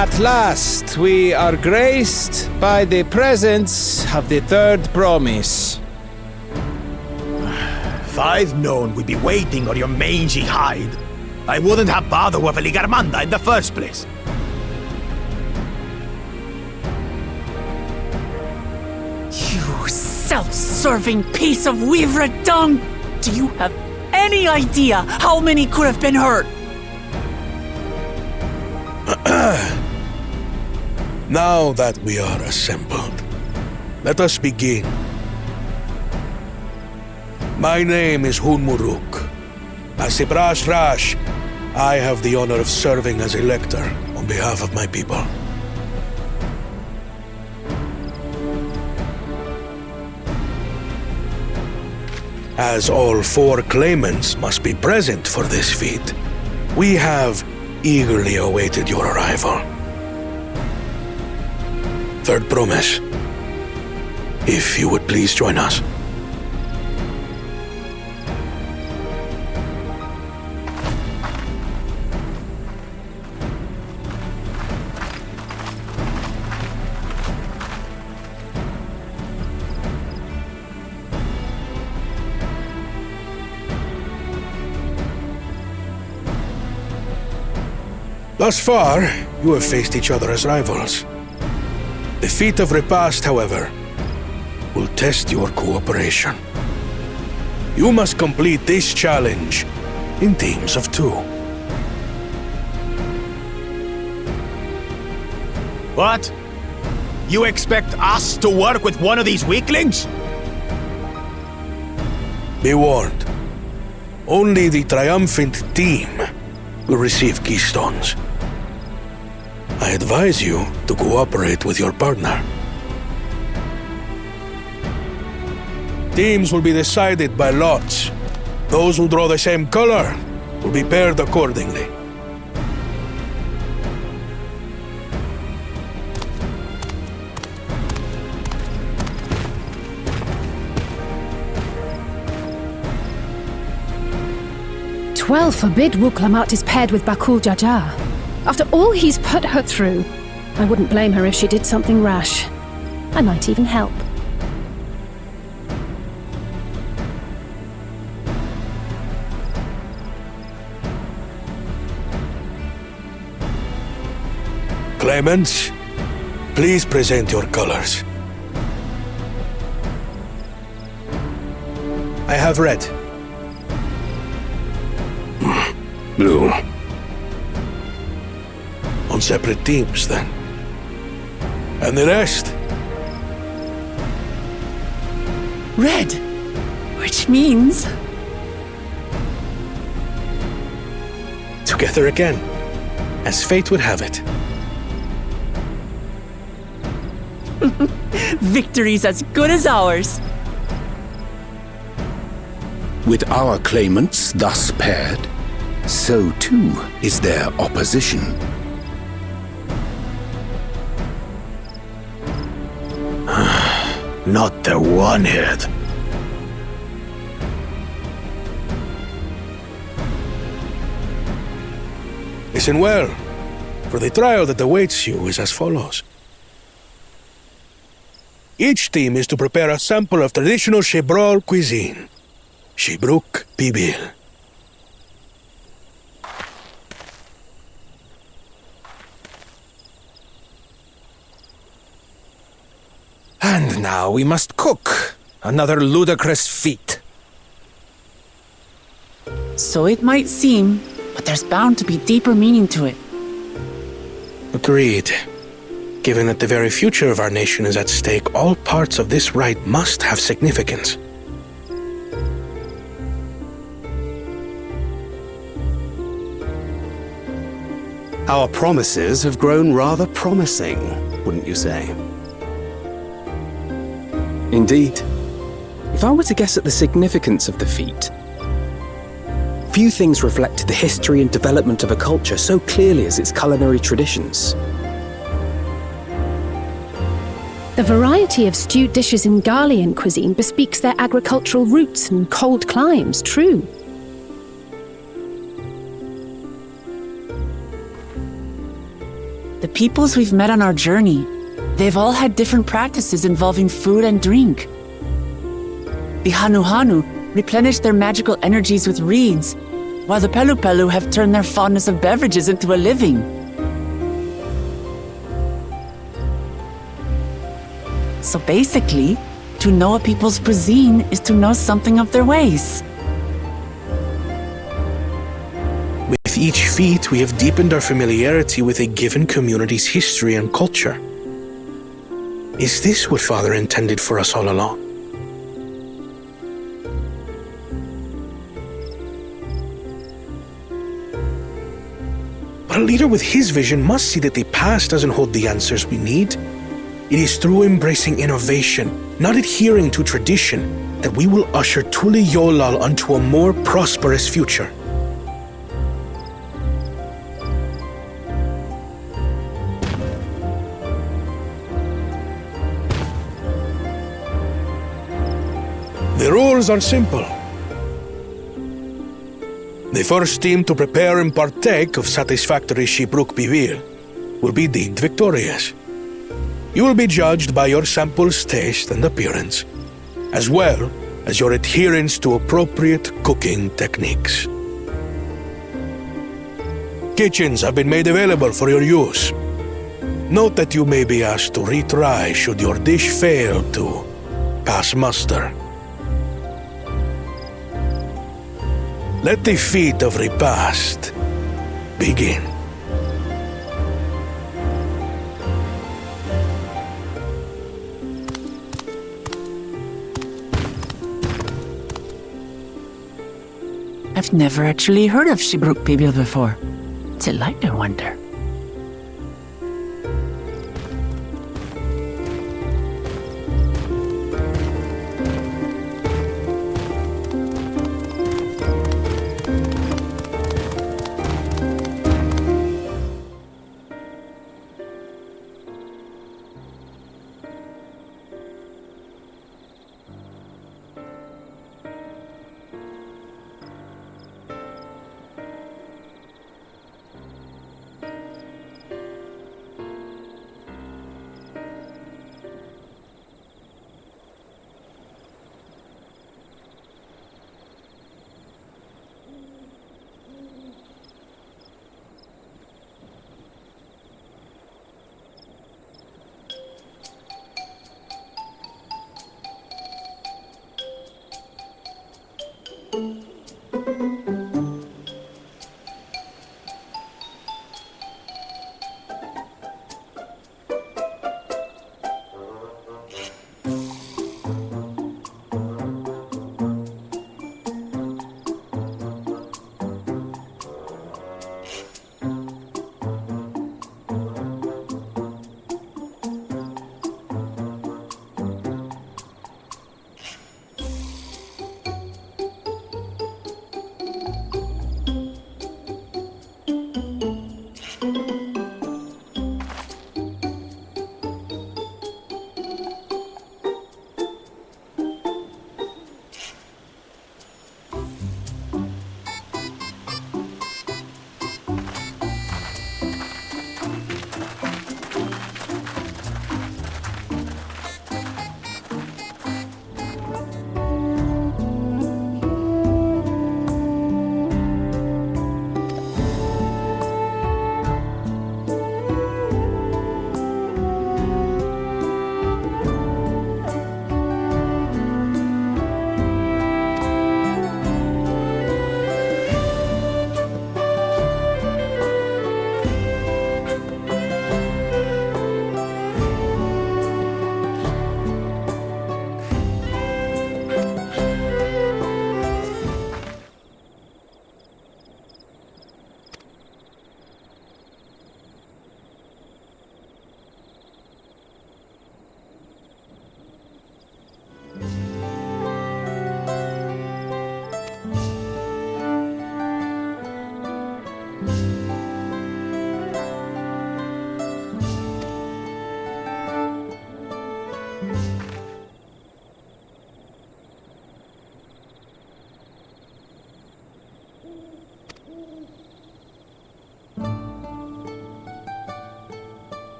At last, we are graced by the presence of the third promise. If I'd known we'd be waiting on your mangy hide, I wouldn't have bothered with Ligarmanda in the first place. You self-serving piece of weaver dung! Do you have any idea how many could have been hurt? Now that we are assembled, let us begin. My name is Hunmuruk. As Sibrash Rash, I have the honor of serving as Elector on behalf of my people. As all 4 claimants must be present for this feat, we have eagerly awaited your arrival. Third promise, if you would please join us. Thus far, you have faced each other as rivals. The feat of repast, however, will test your cooperation. You must complete this challenge in teams of 2. What? You expect us to work with one of these weaklings? Be warned. Only the triumphant team will receive keystones. I advise you to cooperate with your partner. Teams will be decided by lots. Those who draw the same color will be paired accordingly. Twelve forbid Wuklamat is paired with Bakul Jaja. After all he's put her through, I wouldn't blame her if she did something rash. I might even help. Claimants, please present your colors. I have red. Blue. On separate teams, then. And the rest? Red! Which means... Together again, as fate would have it. Victory's as good as ours. With our claimants thus paired, so too is their opposition. Not the One-Head. Listen well, for the trial that awaits you is as follows. Each team is to prepare a sample of traditional Shebrol cuisine. Shibruk Pibil. And now we must cook. Another ludicrous feat. So it might seem, but there's bound to be deeper meaning to it. Agreed. Given that the very future of our nation is at stake, all parts of this rite must have significance. Our promises have grown rather promising, wouldn't you say? Indeed. If I were to guess at the significance of the feat, few things reflect the history and development of a culture so clearly as its culinary traditions. The variety of stewed dishes in Garlean cuisine bespeaks their agricultural roots and cold climes, true. The peoples we've met on our journey, they've all had different practices involving food and drink. The Hanuhanu replenish their magical energies with reeds, while the Pelupelu have turned their fondness of beverages into a living. So basically, to know a people's cuisine is to know something of their ways. With each feat, we have deepened our familiarity with a given community's history and culture. Is this what Father intended for us all along? But a leader with his vision must see that the past doesn't hold the answers we need. It is through embracing innovation, not adhering to tradition, that we will usher Tuli Yolal onto a more prosperous future. The rules are simple. The first team to prepare and partake of satisfactory Shibruk Bivir will be deemed victorious. You will be judged by your sample's taste and appearance, as well as your adherence to appropriate cooking techniques. Kitchens have been made available for your use. Note that you may be asked to retry should your dish fail to pass muster. Let the feat of repast begin. I've never actually heard of Shibruk Bibil before. What's it like, I wonder?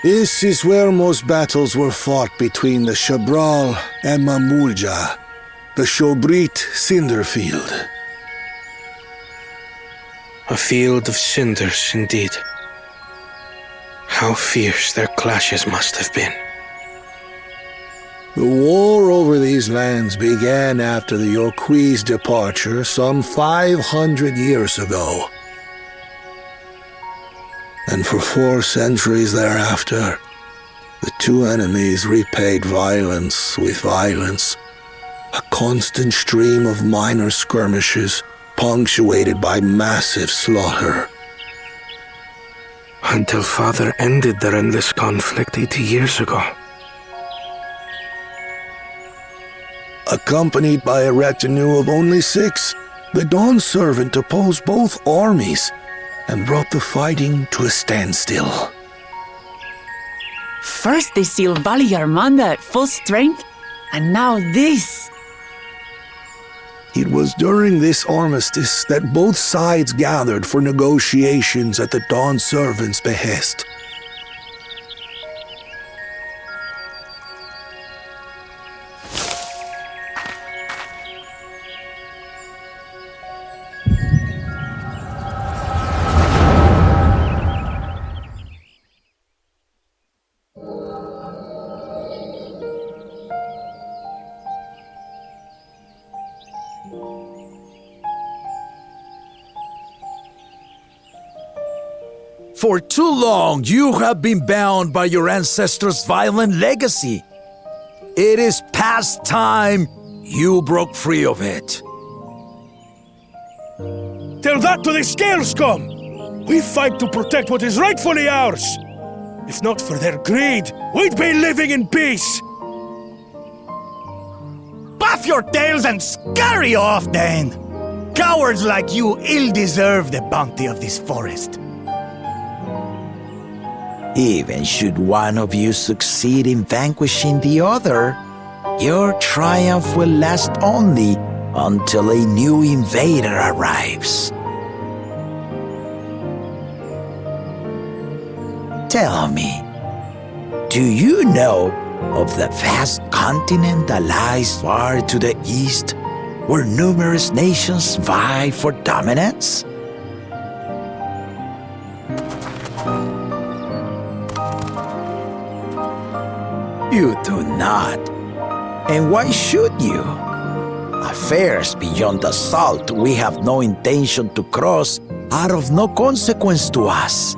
This is where most battles were fought between the Shabral and Mamulja, the Shobrit Cinder Field. A field of cinders, indeed. How fierce their clashes must have been. The war over these lands began after the Yokui's departure some 500 years ago. And for 4 centuries thereafter, the two enemies repaid violence with violence, a constant stream of minor skirmishes punctuated by massive slaughter. Until Father ended their endless conflict 80 years ago. Accompanied by a retinue of only 6, the Dawn Servant opposed both armies and brought the fighting to a standstill. First they sealed Valley Armanda at full strength, and now this. It was during this armistice that both sides gathered for negotiations at the Dawn Servant's behest. For too long, you have been bound by your ancestors' violent legacy. It is past time you broke free of it. Tell that to the Scale Scum! We fight to protect what is rightfully ours! If not for their greed, we'd be living in peace! Puff your tails and scurry off, then! Cowards like you ill-deserve the bounty of this forest. Even should one of you succeed in vanquishing the other, your triumph will last only until a new invader arrives. Tell me, do you know of the vast continent that lies far to the east, where numerous nations vie for dominance? You do not. And why should you? Affairs beyond the salt we have no intention to cross are of no consequence to us.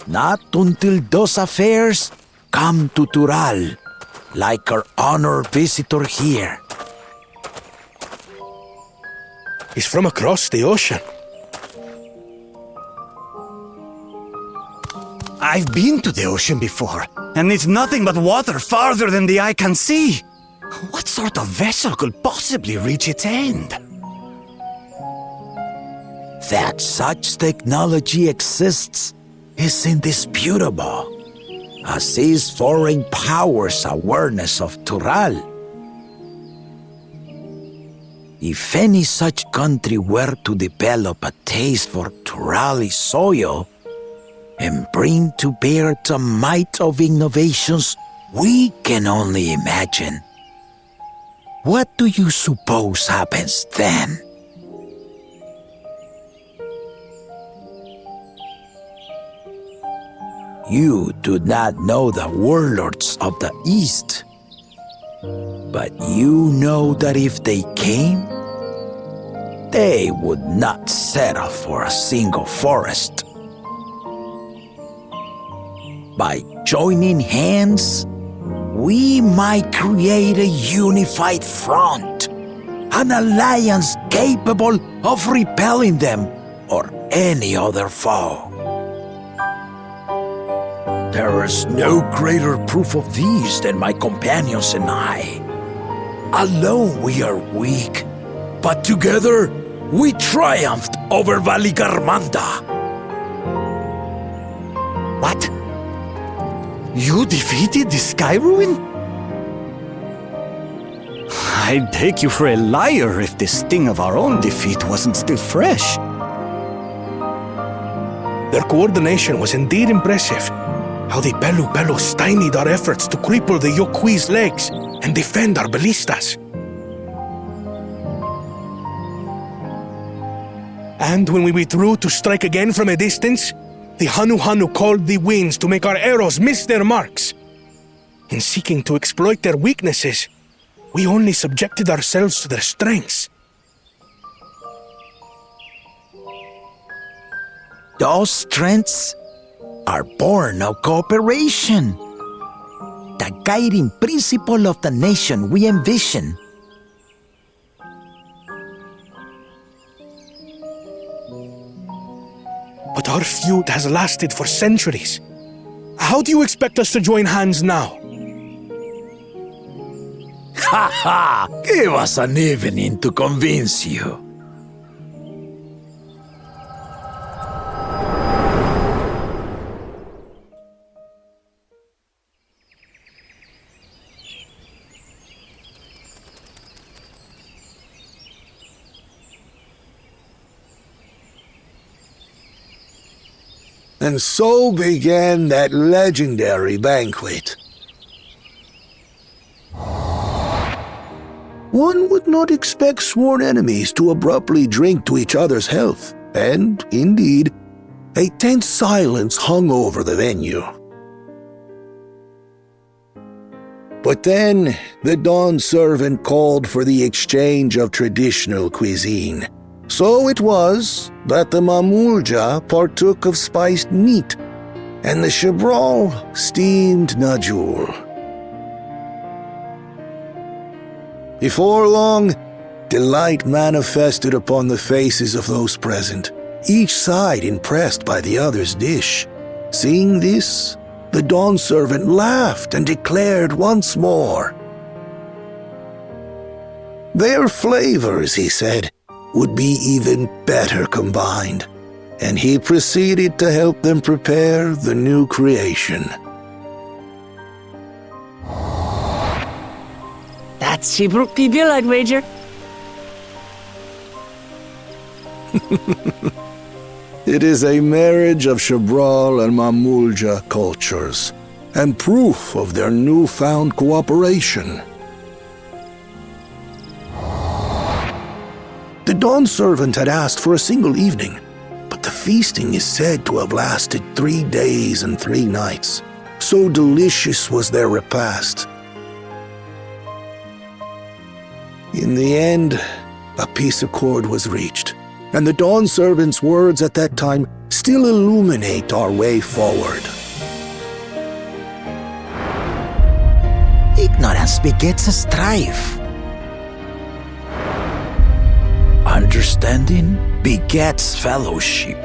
Not until those affairs come to Tural, like our honored visitor here. He's from across the ocean. I've been to the ocean before, and it's nothing but water farther than the eye can see. What sort of vessel could possibly reach its end? That such technology exists is indisputable, as is foreign powers' awareness of Tural. If any such country were to develop a taste for Turali soil and bring to bear the might of innovations we can only imagine, what do you suppose happens then? You do not know the warlords of the East, but you know that if they came, they would not settle for a single forest. By joining hands, we might create a unified front, an alliance capable of repelling them or any other foe. There is no greater proof of these than my companions and I. Alone we are weak, but together we triumphed over Valigarmanda. What? You defeated the Sky Ruin? I'd take you for a liar if the sting of our own defeat wasn't still fresh. Their coordination was indeed impressive. How the Pelu stymied our efforts to cripple the Yokui's legs and defend our ballistas. And when we withdrew to strike again from a distance, the Hanu called the winds to make our arrows miss their marks. In seeking to exploit their weaknesses, we only subjected ourselves to their strengths. Those strengths are born of cooperation. The guiding principle of the nation we envision. But our feud has lasted for centuries. How do you expect us to join hands now? Ha ha! Give us an evening to convince you. And so began that legendary banquet. One would not expect sworn enemies to abruptly drink to each other's health, and, indeed, a tense silence hung over the venue. But then, the dawn servant called for the exchange of traditional cuisine. So it was that the Mamulja partook of spiced meat, and the Shabral steamed najul. Before long, delight manifested upon the faces of those present, each side impressed by the other's dish. Seeing this, the dawn servant laughed and declared once more. Their flavors, he said, would be even better combined, and he proceeded to help them prepare the new creation. That's Shibruk Pibil, I'd wager. It is a marriage of Shabral and Mamulja cultures, and proof of their newfound cooperation. The dawn servant had asked for a single evening, but the feasting is said to have lasted 3 days and 3 nights. So delicious was their repast. In the end, a peace accord was reached, and the dawn servant's words at that time still illuminate our way forward. Ignorance begets a strife. Understanding begets fellowship.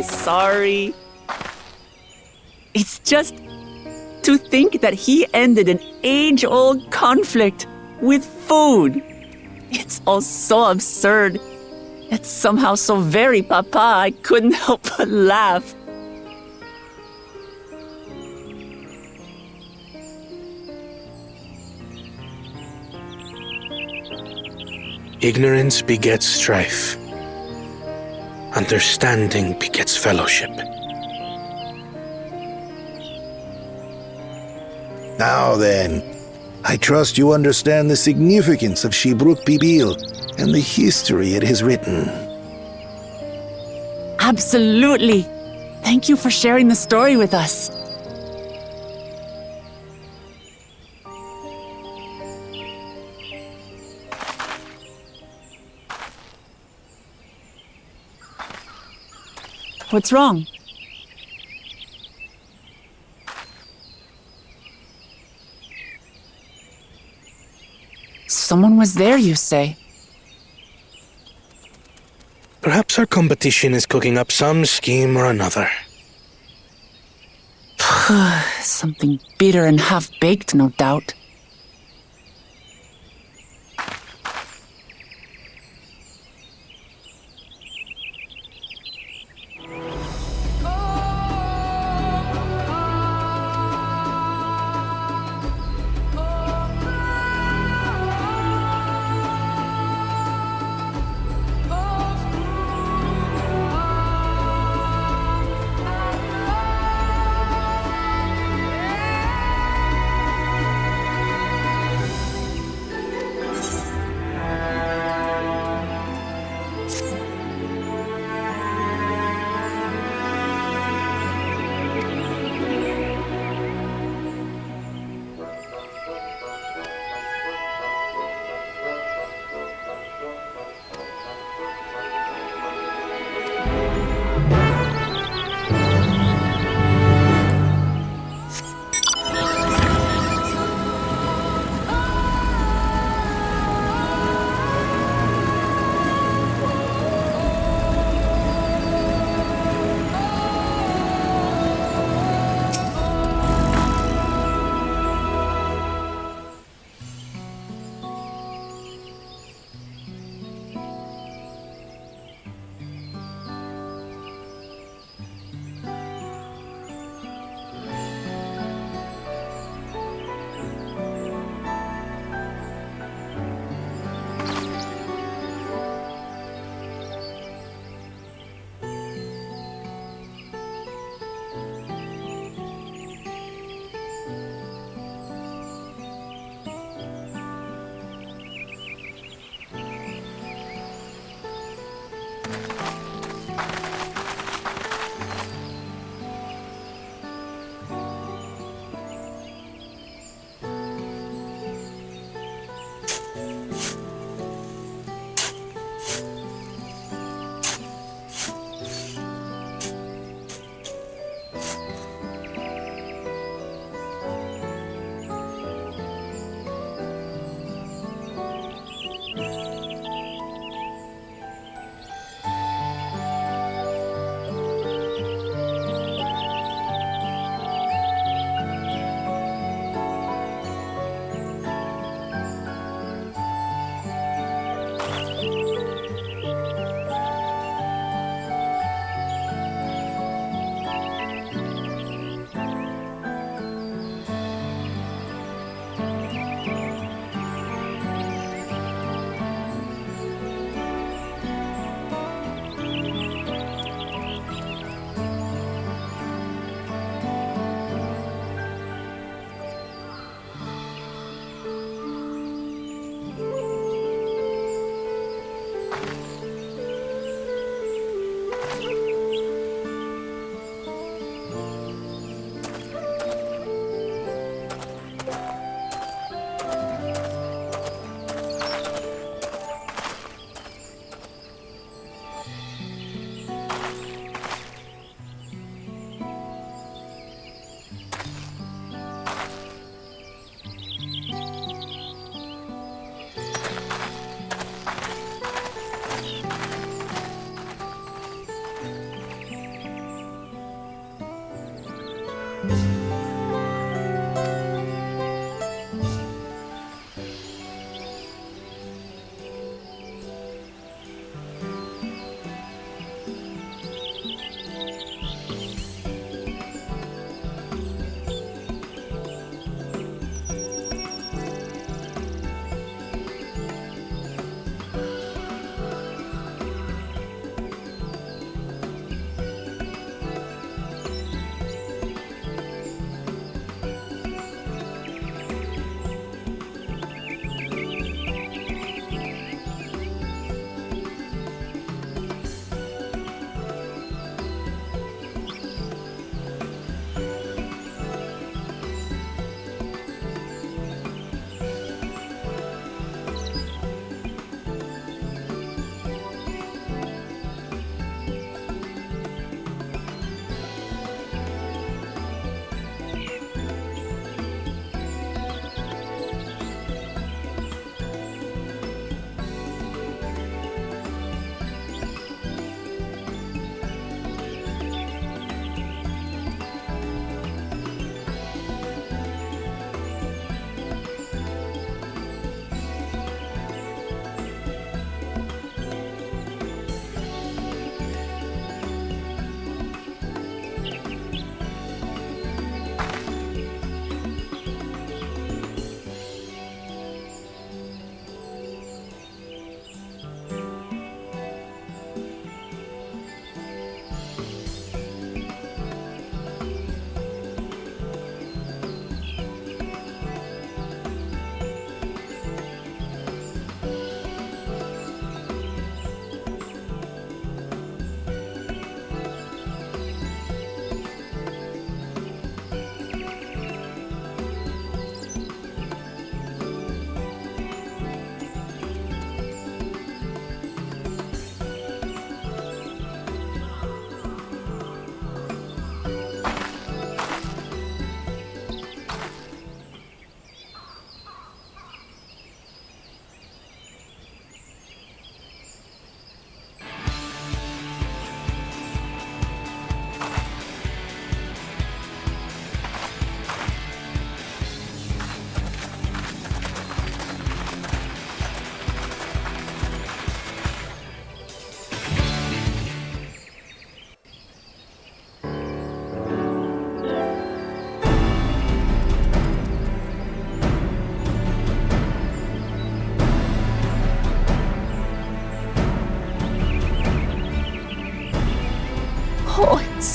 Sorry. It's just to think that he ended an age-old conflict with food. It's all so absurd. It's somehow so very papa, I couldn't help but laugh. Ignorance begets strife. Understanding begets fellowship. Now then, I trust you understand the significance of Shibruk Pibil and the history it has written. Absolutely. Thank you for sharing the story with us. What's wrong? Someone was there, you say? Perhaps our competition is cooking up some scheme or another. Something bitter and half-baked, no doubt.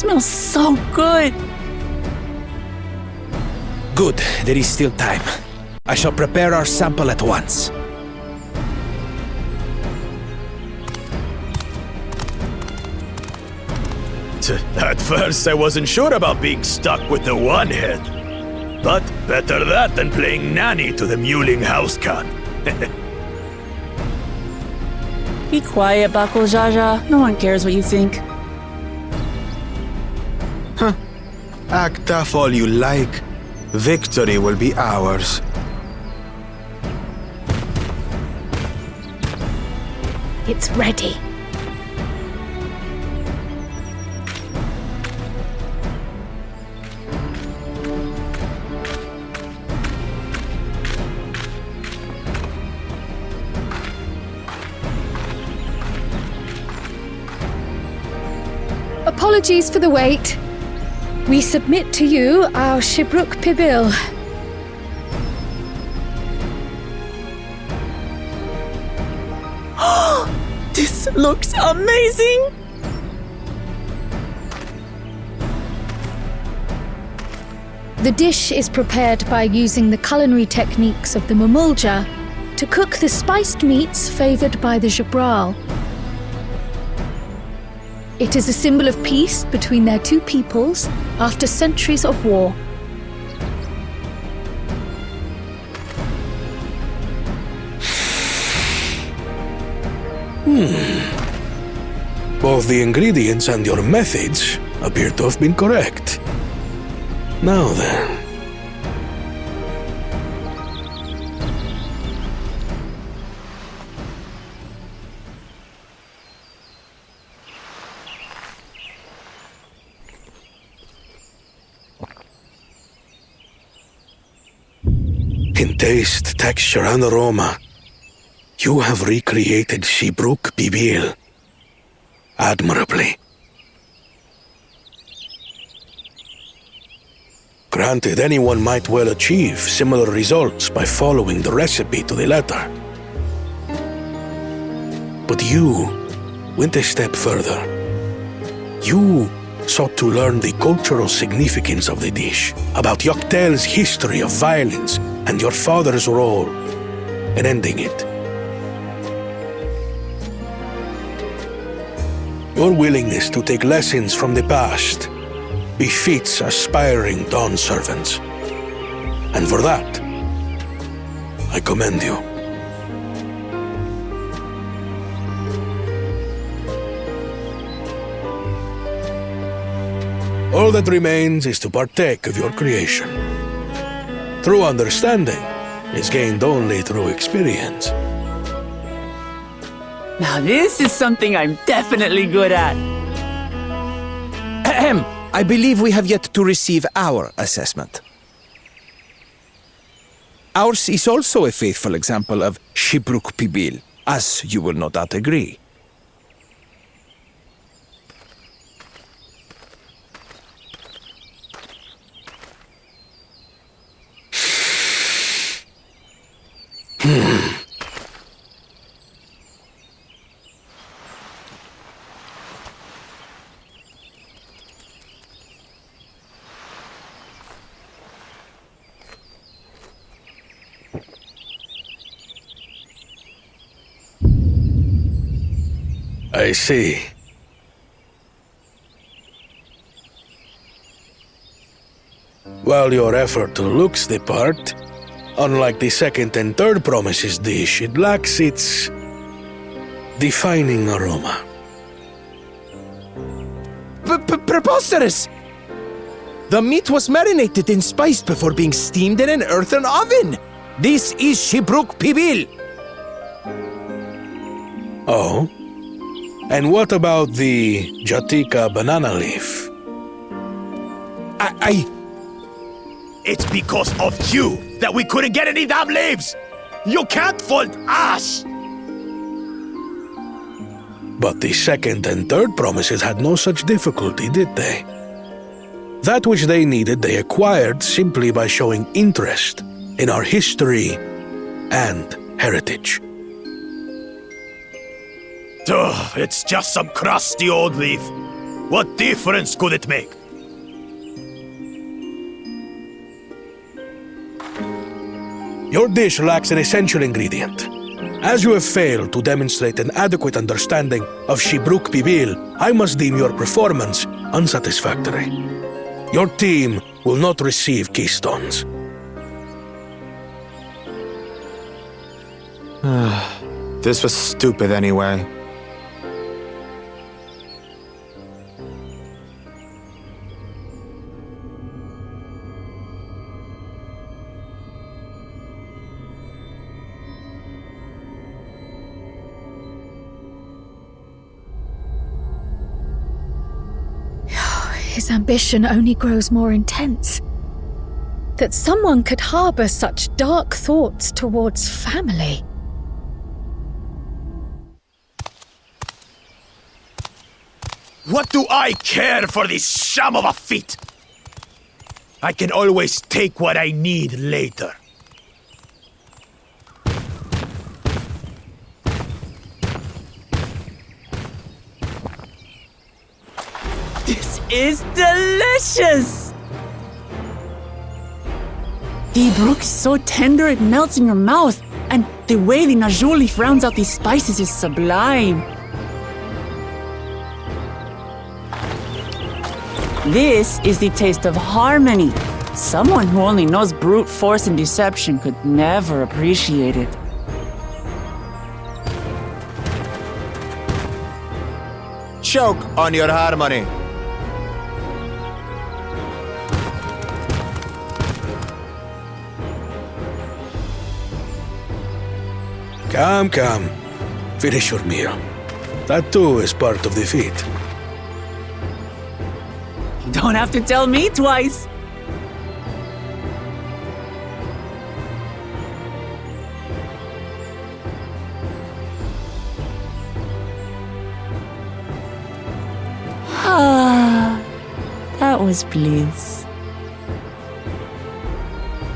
smells so good. Good, there is still time. I shall prepare our sample at once. At first, I wasn't sure about being stuck with the one head. But better that than playing nanny to the mewling house cat. Be quiet, Bakul Jaja. No one cares what you think. Act tough all you like. Victory will be ours. It's ready. Apologies for the wait. We submit to you our Shibruk Pibil. This looks amazing! The dish is prepared by using the culinary techniques of the Mamulja to cook the spiced meats favored by the Jabral. It is a symbol of peace between their two peoples after centuries of war. Both the ingredients and your methods appear to have been correct. Now then. In taste, texture, and aroma, you have recreated Shibruk Pibil admirably. Granted, anyone might well achieve similar results by following the recipe to the letter. But you went a step further. You sought to learn the cultural significance of the dish, about Yoctel's history of violence and your father's role in ending it. Your willingness to take lessons from the past befits aspiring Dawn servants. And for that, I commend you. All that remains is to partake of your creation. True understanding is gained only through experience. Now this is something I'm definitely good at. Ahem. I believe we have yet to receive our assessment. Ours is also a faithful example of Shibruk Pibil, as you will no doubt agree. I see. While your effort looks the part, unlike the second and third promises dish, it lacks its defining aroma. Preposterous! The meat was marinated and spiced before being steamed in an earthen oven. This is Shibruk Pibil. Oh? And what about the Jatika banana leaf? It's because of you that we couldn't get any damn leaves! You can't fault us! But the second and third promises had no such difficulty, did they? That which they needed they acquired simply by showing interest in our history and heritage. Ugh, it's just some crusty old leaf. What difference could it make? Your dish lacks an essential ingredient. As you have failed to demonstrate an adequate understanding of Shibruk Pibil, I must deem your performance unsatisfactory. Your team will not receive keystones. This was stupid anyway. His ambition only grows more intense. That someone could harbor such dark thoughts towards family. What do I care for this sham of a feat? I can always take what I need later. This is delicious! The brook is so tender it melts in your mouth, and the way the najou leaf rounds out these spices is sublime. This is the taste of harmony. Someone who only knows brute force and deception could never appreciate it. Choke on your harmony. Come. Finish your meal. That too is part of the feat. You don't have to tell me twice. That was bliss.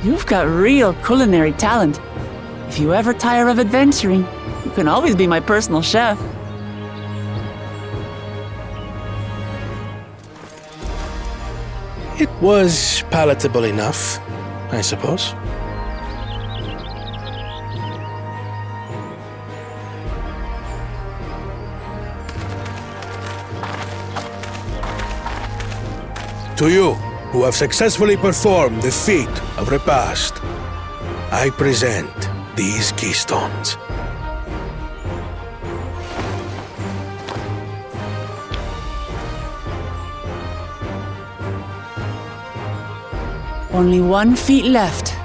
You've got real culinary talent. If you ever tire of adventuring, you can always be my personal chef. It was palatable enough, I suppose. To you, who have successfully performed the feat of repast, I present these keystones. Only 1 feet left.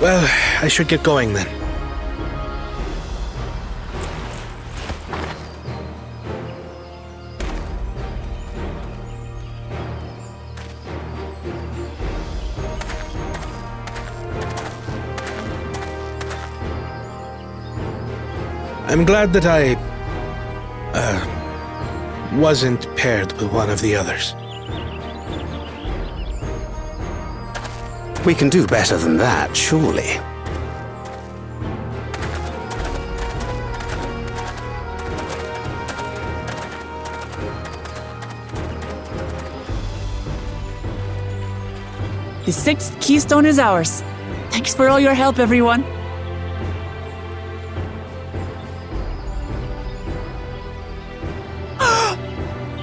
Well, I should get going then. I'm glad that I wasn't paired with one of the others. We can do better than that, surely. The 6th keystone is ours. Thanks for all your help, everyone.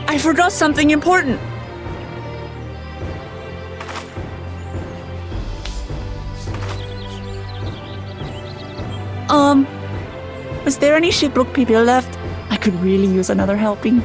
I forgot something important. Was there any Shipbrook people left? I could really use another helping.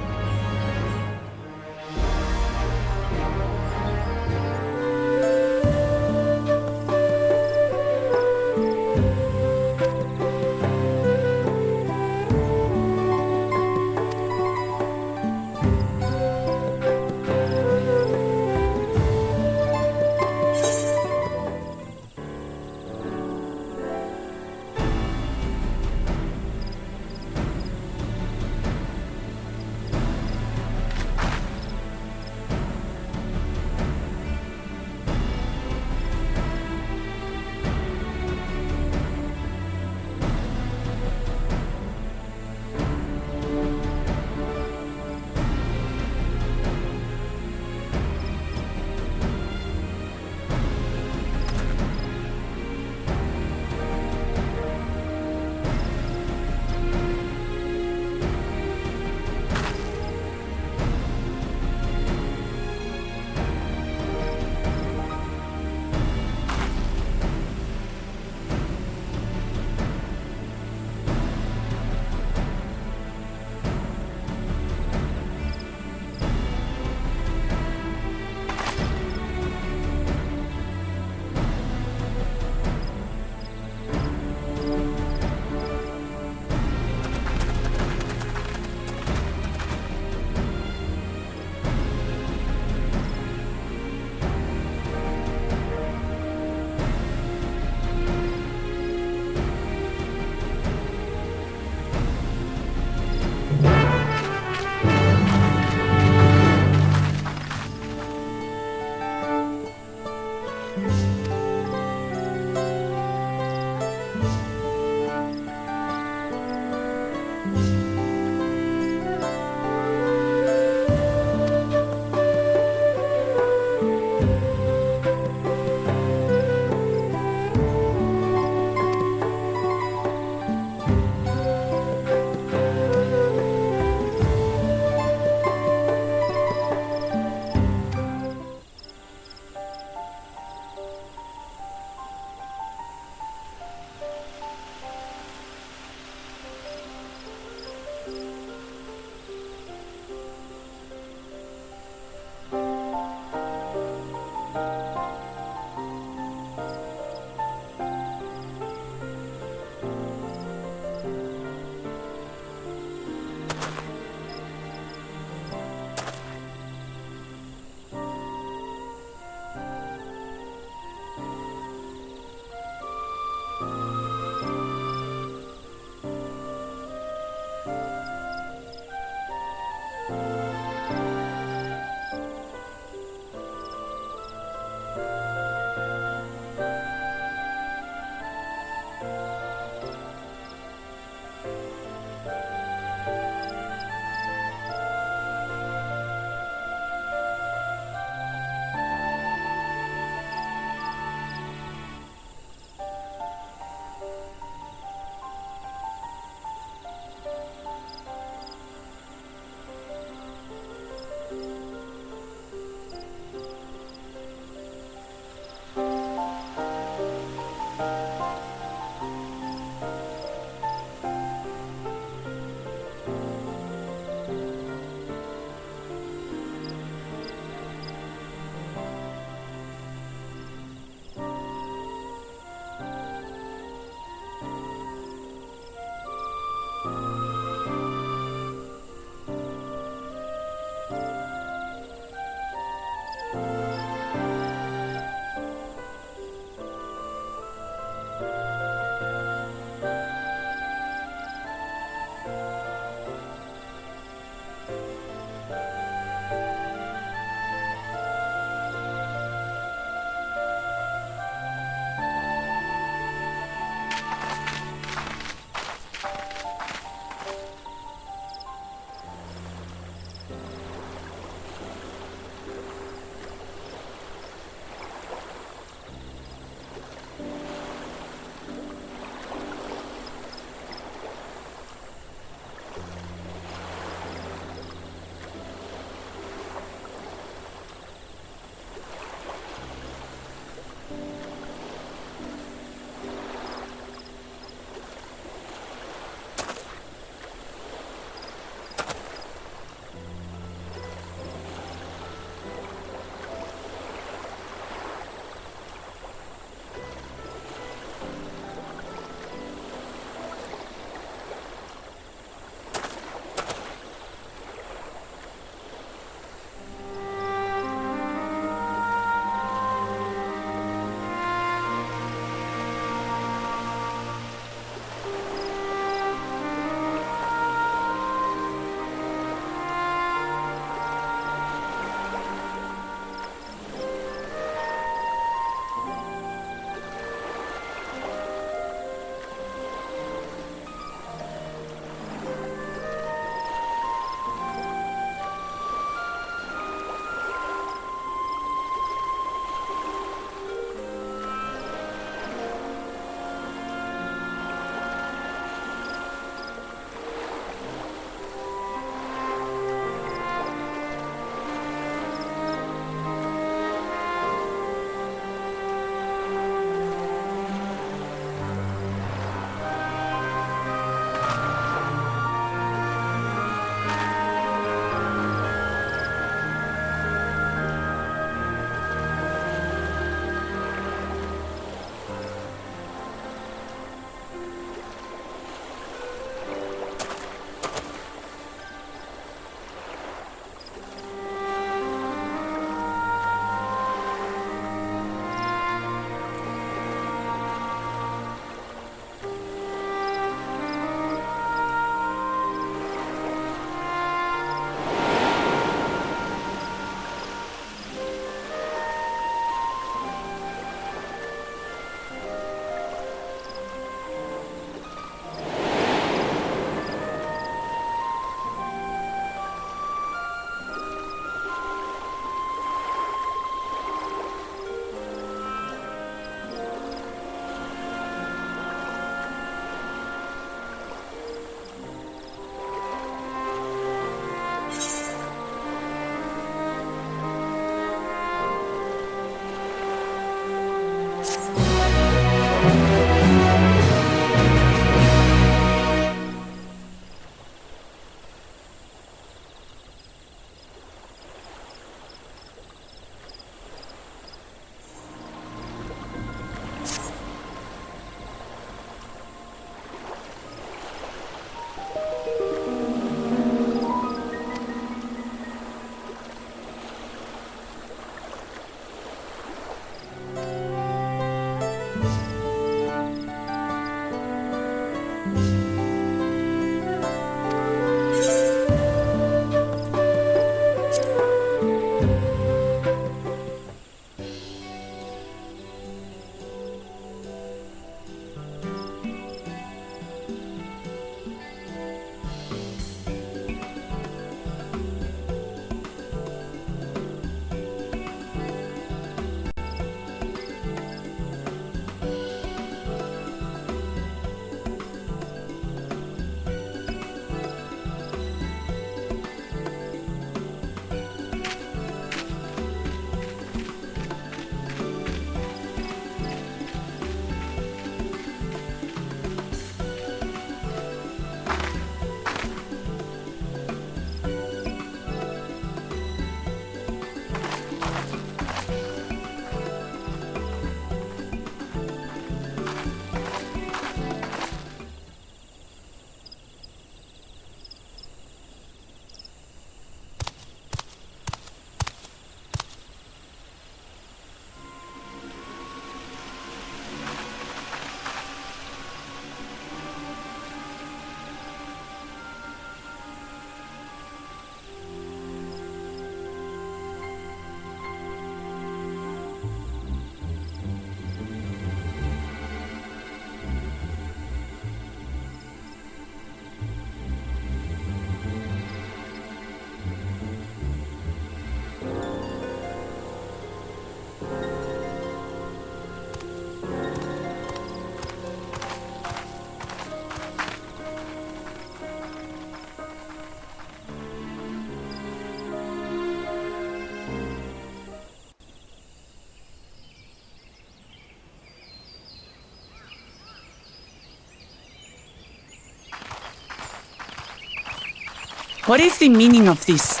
What is the meaning of this?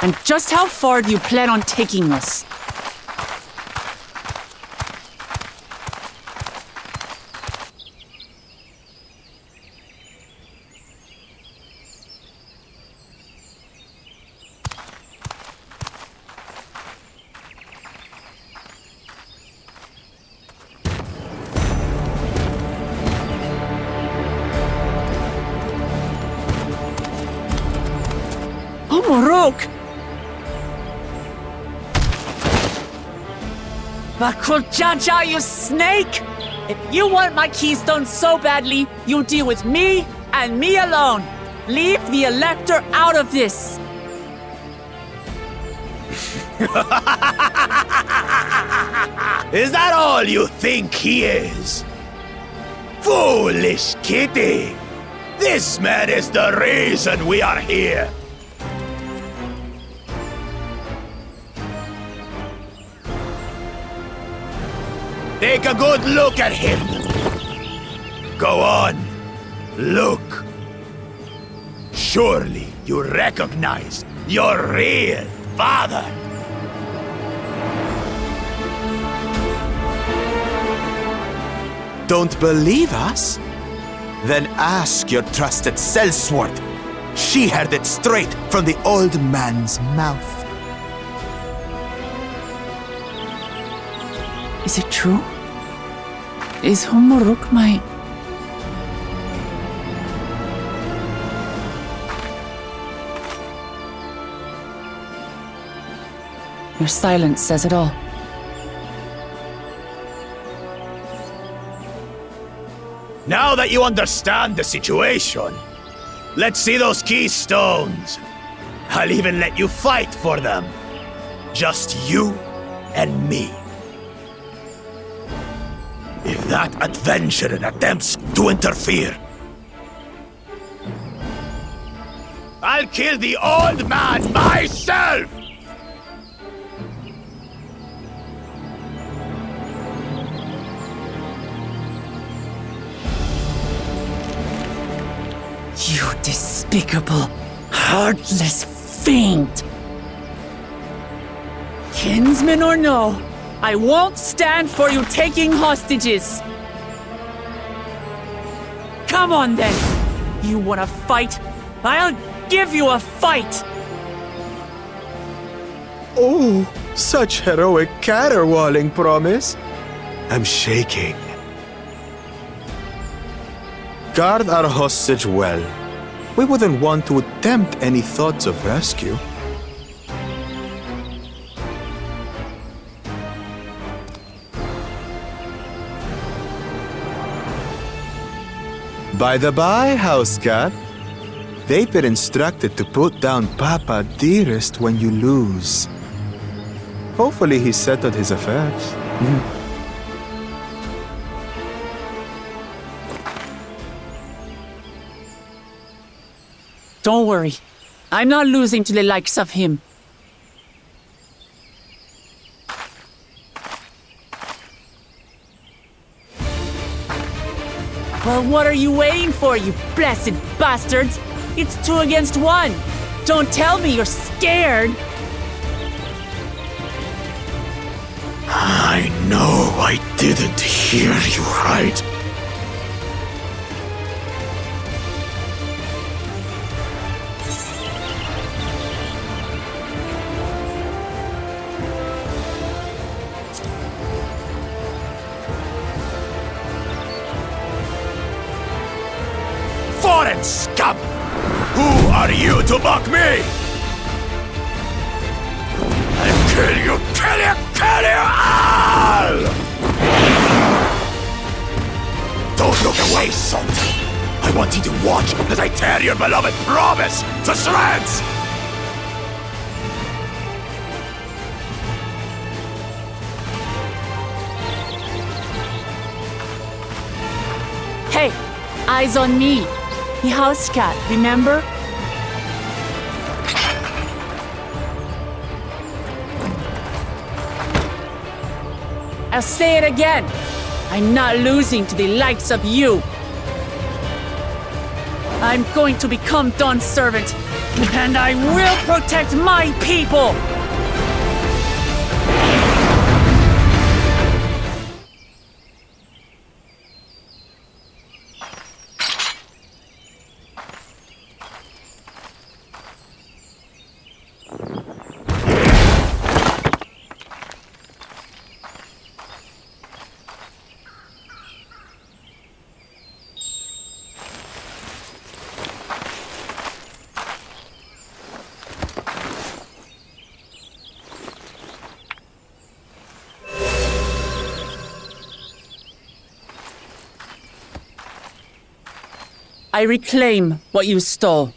And just how far do you plan on taking us? Morok! Bakul Jaja, you snake! If you want my keystone so badly, you deal with me and me alone. Leave the Elector out of this. Is that all you think he is? Foolish kitty! This man is the reason we are here. Take a good look at him. Go on, look. Surely you recognize your real father. Don't believe us? Then ask your trusted Sellsworth. She heard it straight from the old man's mouth. Is it true? Is Humuruk my... Your silence says it all. Now that you understand the situation, let's see those keystones. I'll even let you fight for them. Just you and me. If that adventurer attempts to interfere, I'll kill the old man myself! You despicable, heartless fiend! Kinsman or no, I won't stand for you taking hostages! Come on then! You wanna fight? I'll give you a fight! Oh, such heroic caterwauling promise. I'm shaking. Guard our hostage well. We wouldn't want to attempt any thoughts of rescue. By the by, house cat, they've been instructed to put down Papa Dearest when you lose. Hopefully he settled his affairs. Don't worry. I'm not losing to the likes of him. Well, what are you waiting for, you blessed bastards? It's 2 against 1. Don't tell me you're scared. I know I didn't hear you right. Foreign scum! Who are you to mock me? I'll kill you all! Don't look away, son. I want you to watch as I tear your beloved promise to shreds! Hey, eyes on me. The house cat, remember? I'll say it again. I'm not losing to the likes of you. I'm going to become Dawn's servant And I will protect my people! I reclaim what you stole.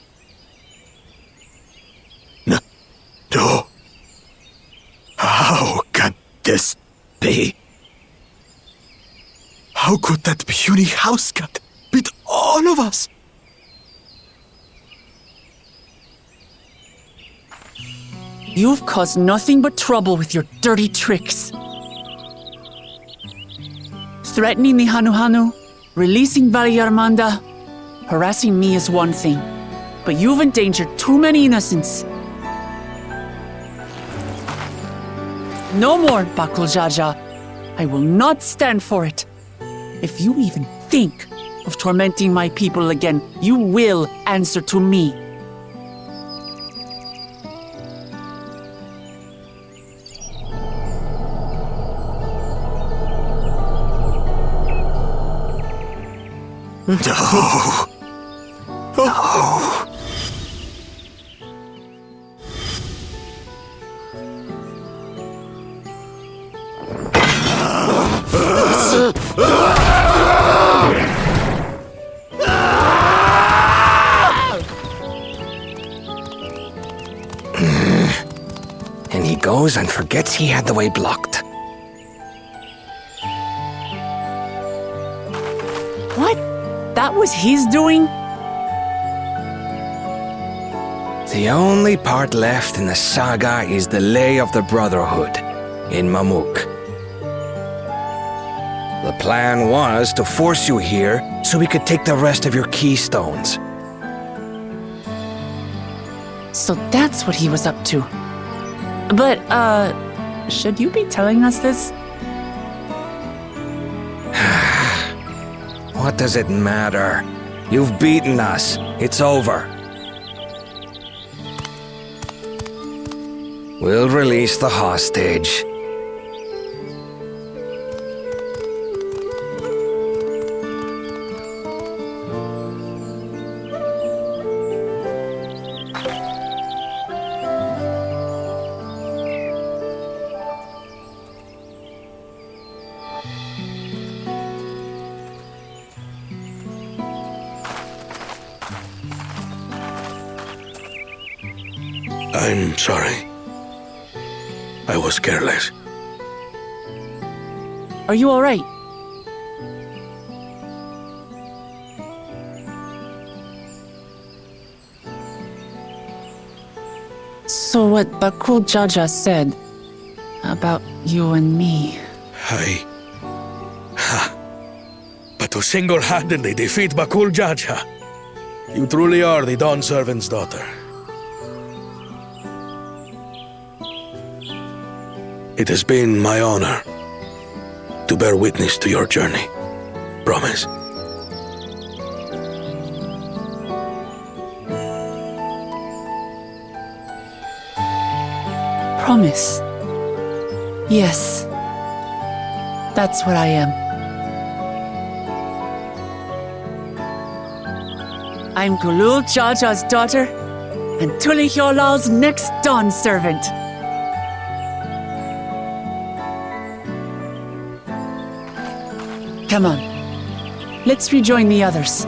No. How can this be? How could that puny house cat beat all of us? You've caused nothing but trouble with your dirty tricks. Threatening the Hanuhanu, releasing Valyarmanda, harassing me is one thing, but you've endangered too many innocents. No more, Bakul Jaja. I will not stand for it. If you even think of tormenting my people again, you will answer to me. No. No. And he goes and forgets he had the way blocked. What? That was his doing? The only part left in the saga is the Lay of the Brotherhood in Mamuk. The plan was to force you here so we could take the rest of your keystones. So that's what he was up to. But, should you be telling us this? What does it matter? You've beaten us. It's over. We'll release the hostage. I'm sorry. I was careless. Are you all right? So what Bakul Jaja said about you and me... But to single-handedly defeat Bakul Jaja, you truly are the Dawn Servant's daughter. It has been my honor to bear witness to your journey. Promise. Promise. Yes. That's what I am. I'm Kulul Jaja's daughter, and Tuli Hyolal's next Dawn servant. Come on. Let's rejoin the others.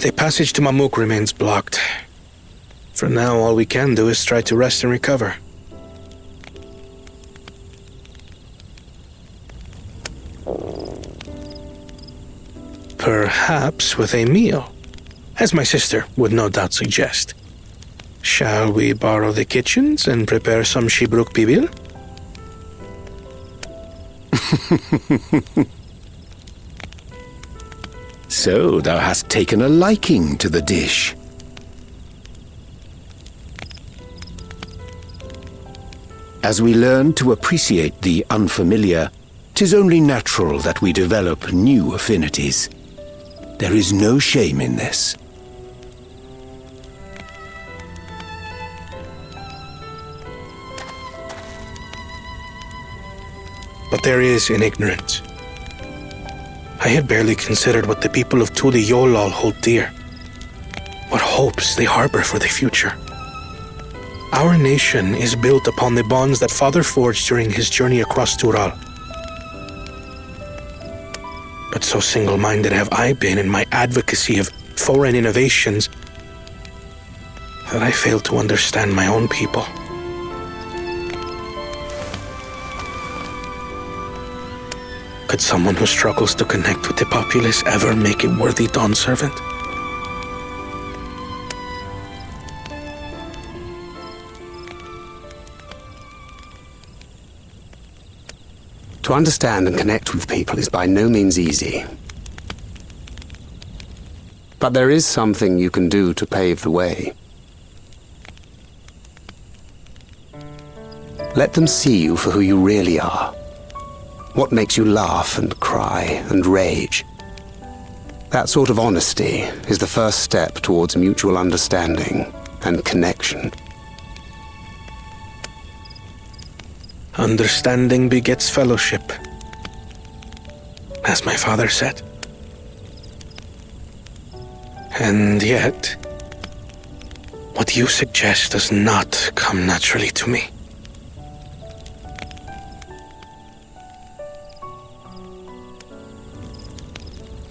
The passage to Mamuk remains blocked. For now, all we can do is try to rest and recover. Perhaps with a meal, as my sister would no doubt suggest. Shall we borrow the kitchens and prepare some Shibruk Pibil? So thou hast taken a liking to the dish. As we learn to appreciate the unfamiliar, 'tis only natural that we develop new affinities. There is no shame in this. But there is in ignorance. I had barely considered what the people of Tudi Yolal hold dear. What hopes they harbor for the future. Our nation is built upon the bonds that Father forged during his journey across Tural. But so single-minded have I been in my advocacy of foreign innovations that I fail to understand my own people. Could someone who struggles to connect with the populace ever make a worthy Dawn servant? To understand and connect with people is by no means easy. But there is something you can do to pave the way. Let them see you for who you really are. What makes you laugh and cry and rage. That sort of honesty is the first step towards mutual understanding and connection. Understanding begets fellowship, as my father said. And yet, what you suggest does not come naturally to me.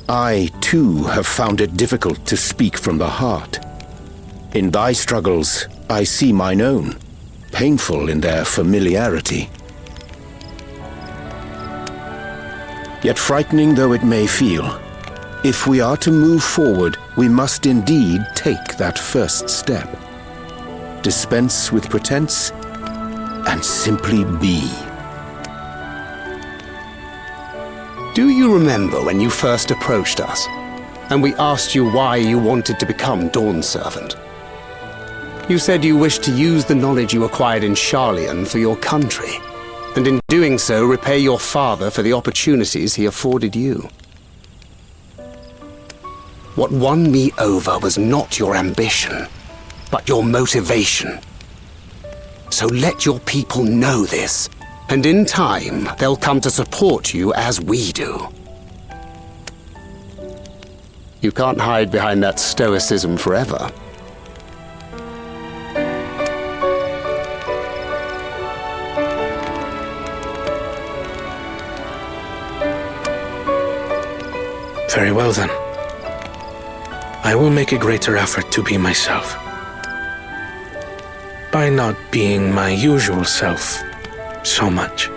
I, too, have found it difficult to speak from the heart. In thy struggles, I see mine own, painful in their familiarity. Yet frightening though it may feel, if we are to move forward, we must indeed take that first step. Dispense with pretense, and simply be. Do you remember when you first approached us, and we asked you why you wanted to become Dawn Servant? You said you wished to use the knowledge you acquired in Sharlayan for your country, and in doing so repay your father for the opportunities he afforded you. What won me over was not your ambition, but your motivation. So let your people know this, and in time they'll come to support you as we do. You can't hide behind that stoicism forever. Very well then. I will make a greater effort to be myself. By not being my usual self so much.